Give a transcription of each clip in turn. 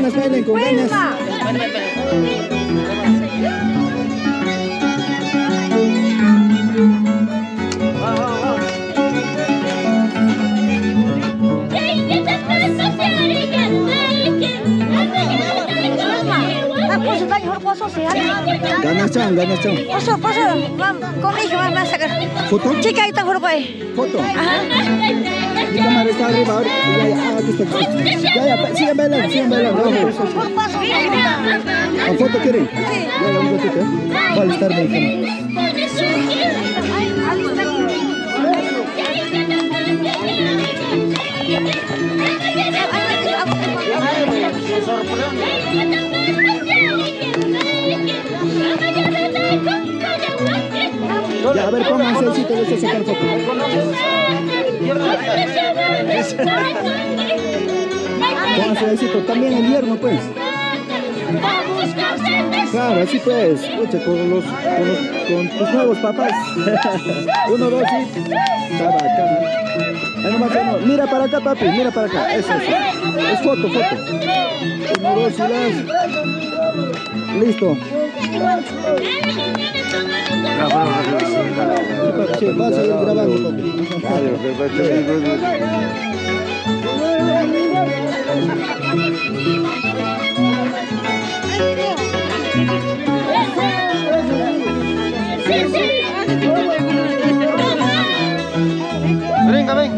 Bailen con ganas. Ganas chang. Poso, conmigo vas a sacar. ¿Foto? Chica, ahí está por ahí. ¿Foto? Ajá. Mi cámara está arriba ahora. Aquí está. Sigan bailando. Vamos. ¿A foto quieren? Sí. Ya, un ratito, ¿eh? Vale, estar bien. Ya, a ver, pónganse el sitio, les voy a sacar foto. Pónganse el sitio, también el hierro, pues. Claro, así pues, escucha, con tus nuevos papás. 1, 2 y... Está bacán. Ahí nomás, mira para acá, papi, mira para acá. Eso. Es foto. 1, 2 y las... Listo. Sí, vas a ir grabando, papi. Venga, ven.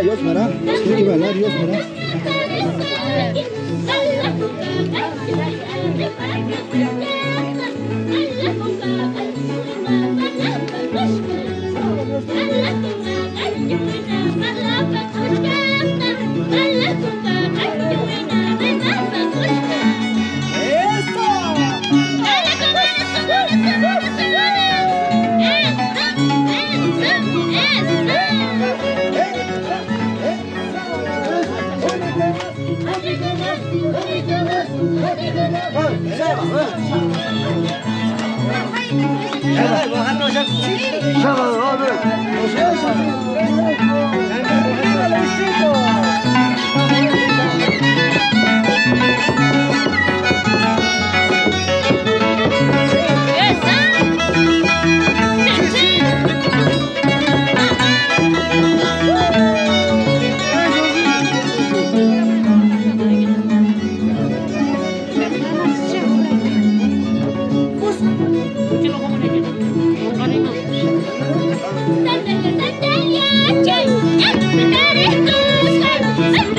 Dios me hará. Tiene que bailar, Dios me hará.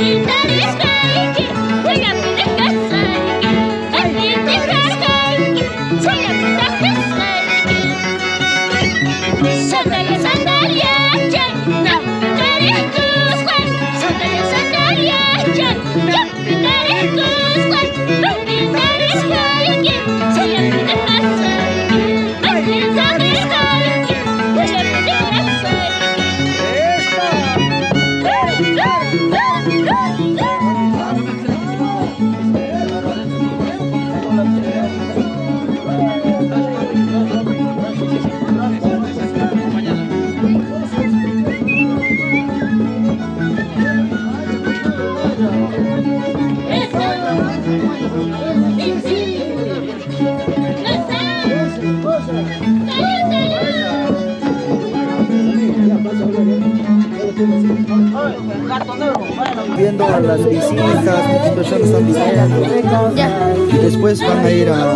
Dale, Viendo a las visitas, muchas personas están viniendo. Ya. Y después van a ir a